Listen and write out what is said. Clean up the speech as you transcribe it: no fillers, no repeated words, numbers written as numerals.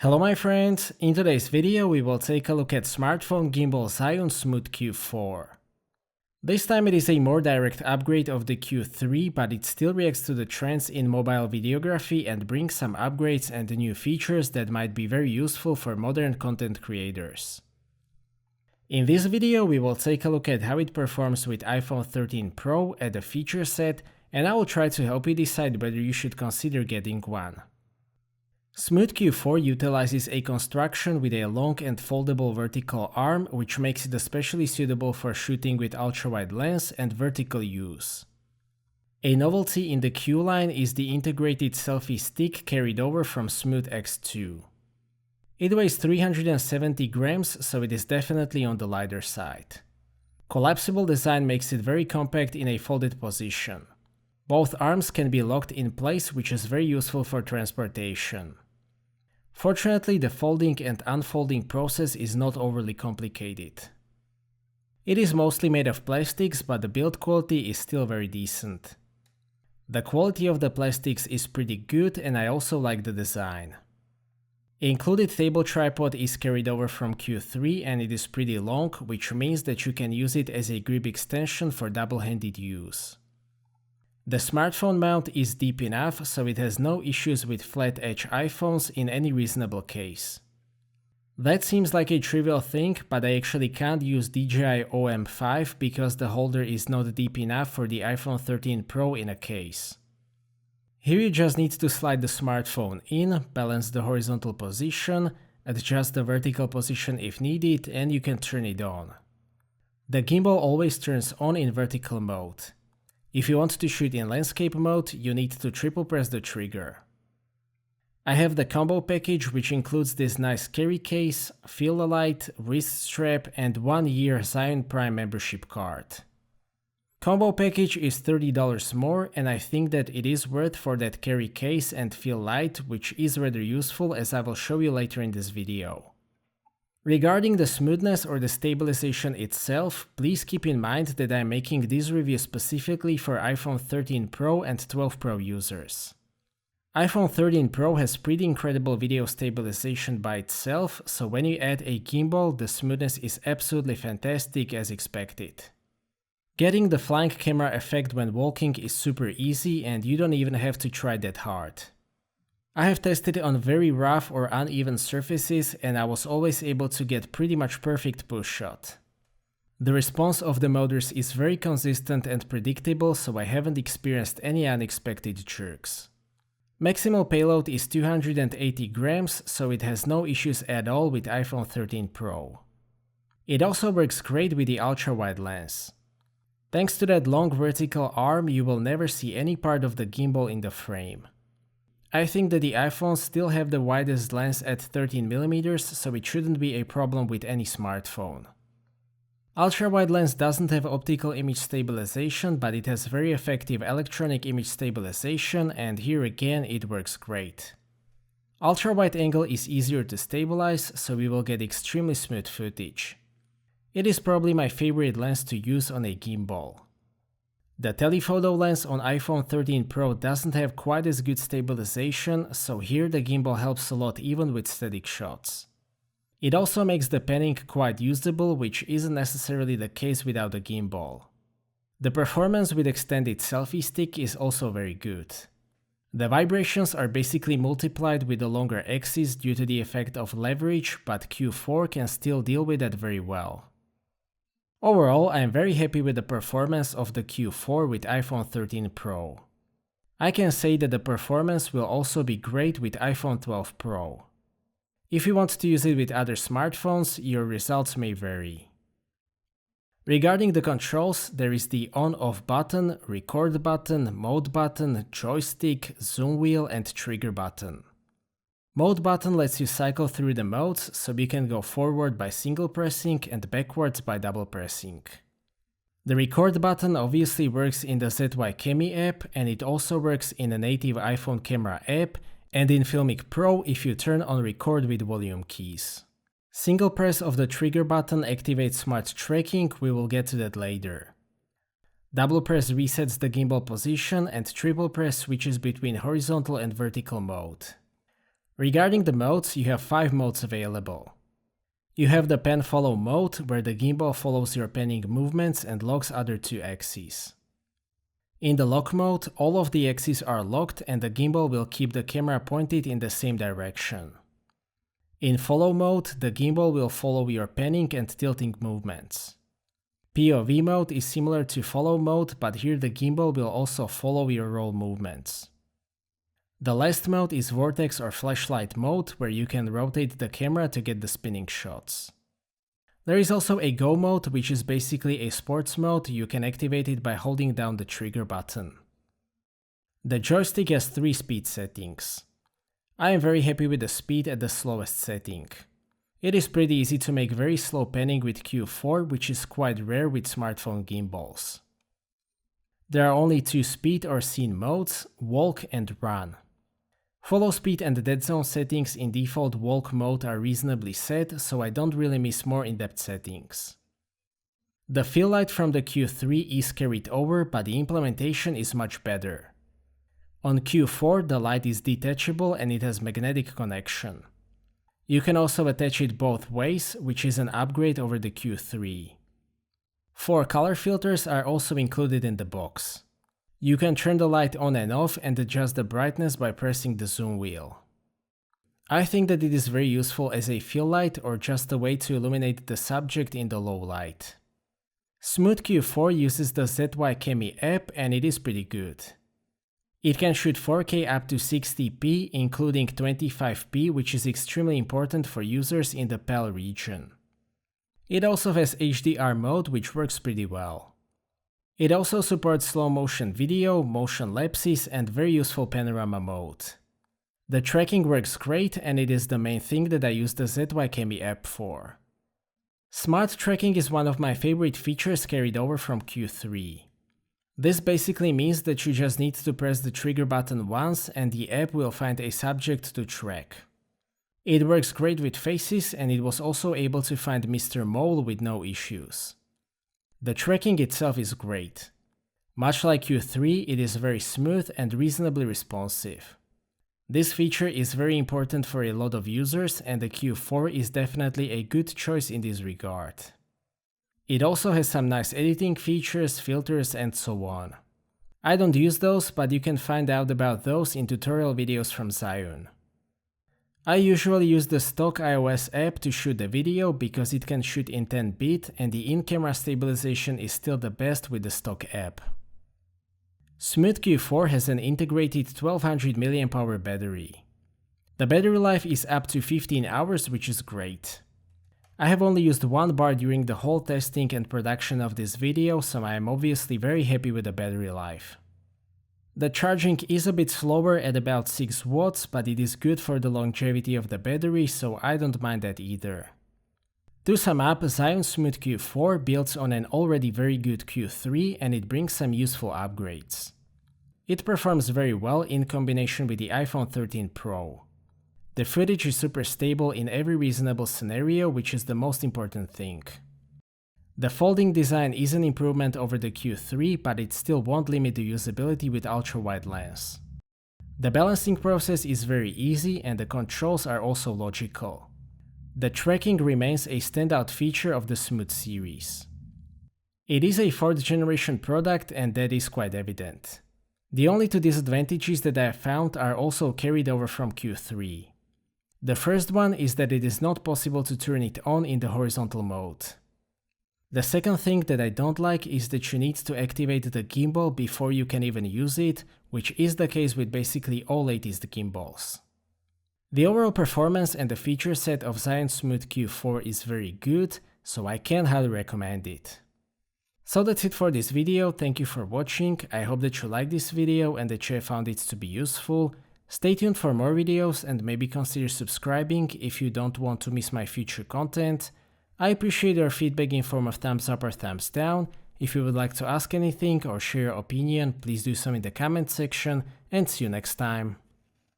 Hello my friends, in today's video we will take a look at smartphone gimbal Zhiyun Smooth Q4. This time it is a more direct upgrade of the Q3, but it still reacts to the trends in mobile videography and brings some upgrades and new features that might be very useful for modern content creators. In this video we will take a look at how it performs with iPhone 13 Pro at the feature set, and I will try to help you decide whether you should consider getting one. Smooth Q4 utilizes a construction with a long and foldable vertical arm, which makes it especially suitable for shooting with ultra-wide lens and vertical use. A novelty in the Q line is the integrated selfie stick carried over from Smooth X2. It weighs 370 grams, so it is definitely on the lighter side. Collapsible design makes it very compact in a folded position. Both arms can be locked in place, which is very useful for transportation. Fortunately, the folding and unfolding process is not overly complicated. It is mostly made of plastics, but the build quality is still very decent. The quality of the plastics is pretty good, and I also like the design. Included table tripod is carried over from Q3 and it is pretty long, which means that you can use it as a grip extension for double-handed use. The smartphone mount is deep enough, so it has no issues with flat edge iPhones in any reasonable case. That seems like a trivial thing, but I actually can't use DJI OM5 because the holder is not deep enough for the iPhone 13 Pro in a case. Here you just need to slide the smartphone in, balance the horizontal position, adjust the vertical position if needed, and you can turn it on. The gimbal always turns on in vertical mode. If you want to shoot in landscape mode, you need to triple press the trigger. I have the combo package, which includes this nice carry case, feel-a-light, wrist strap, and 1-year Zhiyun Prime membership card. Combo package is $30 more, and I think that it is worth for that carry case and feel-light, which is rather useful, as I will show you later in this video. Regarding the smoothness or the stabilization itself, please keep in mind that I am making this review specifically for iPhone 13 Pro and 12 Pro users. iPhone 13 Pro has pretty incredible video stabilization by itself, so when you add a gimbal, the smoothness is absolutely fantastic as expected. Getting the flying camera effect when walking is super easy and you don't even have to try that hard. I have tested it on very rough or uneven surfaces and I was always able to get pretty much perfect push shot. The response of the motors is very consistent and predictable, so I haven't experienced any unexpected jerks. Maximal payload is 280 grams, so it has no issues at all with iPhone 13 Pro. It also works great with the ultra-wide lens. Thanks to that long vertical arm, you will never see any part of the gimbal in the frame. I think that the iPhones still have the widest lens at 13mm, so it shouldn't be a problem with any smartphone. Ultra-wide lens doesn't have optical image stabilization, but it has very effective electronic image stabilization, and here again it works great. Ultra-wide angle is easier to stabilize, so we will get extremely smooth footage. It is probably my favorite lens to use on a gimbal. The telephoto lens on iPhone 13 Pro doesn't have quite as good stabilization, so here the gimbal helps a lot even with static shots. It also makes the panning quite usable, which isn't necessarily the case without the gimbal. The performance with extended selfie stick is also very good. The vibrations are basically multiplied with the longer axis due to the effect of leverage, but Q4 can still deal with that very well. Overall, I am very happy with the performance of the Q4 with iPhone 13 Pro. I can say that the performance will also be great with iPhone 12 Pro. If you want to use it with other smartphones, your results may vary. Regarding the controls, there is the on-off button, record button, mode button, joystick, zoom wheel, and trigger button. Mode button lets you cycle through the modes, so you can go forward by single pressing and backwards by double pressing. The record button obviously works in the ZY Cami app, and it also works in the native iPhone camera app and in Filmic Pro if you turn on record with volume keys. Single press of the trigger button activates smart tracking, we will get to that later. Double press resets the gimbal position and triple press switches between horizontal and vertical mode. Regarding the modes, you have 5 modes available. You have the pan follow mode, where the gimbal follows your panning movements and locks other 2 axes. In the lock mode, all of the axes are locked and the gimbal will keep the camera pointed in the same direction. In follow mode, the gimbal will follow your panning and tilting movements. POV mode is similar to follow mode, but here the gimbal will also follow your roll movements. The last mode is vortex or flashlight mode, where you can rotate the camera to get the spinning shots. There is also a Go mode, which is basically a sports mode. You can activate it by holding down the trigger button. The joystick has 3 speed settings. I am very happy with the speed at the slowest setting. It is pretty easy to make very slow panning with Q4, which is quite rare with smartphone gimbals. There are only 2 speed or scene modes, walk and run. Follow speed and dead zone settings in default walk mode are reasonably set, so I don't really miss more in-depth settings. The fill light from the Q3 is carried over, but the implementation is much better. On Q4 the light is detachable and it has magnetic connection. You can also attach it both ways, which is an upgrade over the Q3. 4 color filters are also included in the box. You can turn the light on and off and adjust the brightness by pressing the zoom wheel. I think that it is very useful as a fill light or just a way to illuminate the subject in the low light. Smooth Q4 uses the ZY Cami app and it is pretty good. It can shoot 4K up to 60p, including 25p, which is extremely important for users in the PAL region. It also has HDR mode, which works pretty well. It also supports slow motion video, motion lapses, and very useful panorama mode. The tracking works great and it is the main thing that I use the ZY Cami app for. Smart tracking is one of my favorite features carried over from Q3. This basically means that you just need to press the trigger button once and the app will find a subject to track. It works great with faces and it was also able to find Mr. Mole with no issues. The tracking itself is great. Much like Q3, it is very smooth and reasonably responsive. This feature is very important for a lot of users and the Q4 is definitely a good choice in this regard. It also has some nice editing features, filters and so on. I don't use those, but you can find out about those in tutorial videos from Zhiyun. I usually use the stock iOS app to shoot the video because it can shoot in 10-bit and the in-camera stabilization is still the best with the stock app. Smooth Q4 has an integrated 1200 mAh battery. The battery life is up to 15 hours, which is great. I have only used 1 bar during the whole testing and production of this video, so I am obviously very happy with the battery life. The charging is a bit slower at about 6 watts, but it is good for the longevity of the battery, so I don't mind that either. To sum up, Zhiyun Smooth Q4 builds on an already very good Q3 and it brings some useful upgrades. It performs very well in combination with the iPhone 13 Pro. The footage is super stable in every reasonable scenario, which is the most important thing. The folding design is an improvement over the Q3, but it still won't limit the usability with ultra-wide lens. The balancing process is very easy and the controls are also logical. The tracking remains a standout feature of the Smooth series. It is a 4th generation product and that is quite evident. The only 2 disadvantages that I have found are also carried over from Q3. The first one is that it is not possible to turn it on in the horizontal mode. The second thing that I don't like is that you need to activate the gimbal before you can even use it, which is the case with basically all latest gimbals. The overall performance and the feature set of Zhiyun Smooth Q4 is very good, so I can highly recommend it. So that's it for this video, thank you for watching, I hope that you liked this video and that you have found it to be useful. Stay tuned for more videos and maybe consider subscribing if you don't want to miss my future content. I appreciate your feedback in form of thumbs up or thumbs down. If you would like to ask anything or share your opinion, please do so in the comment section and see you next time.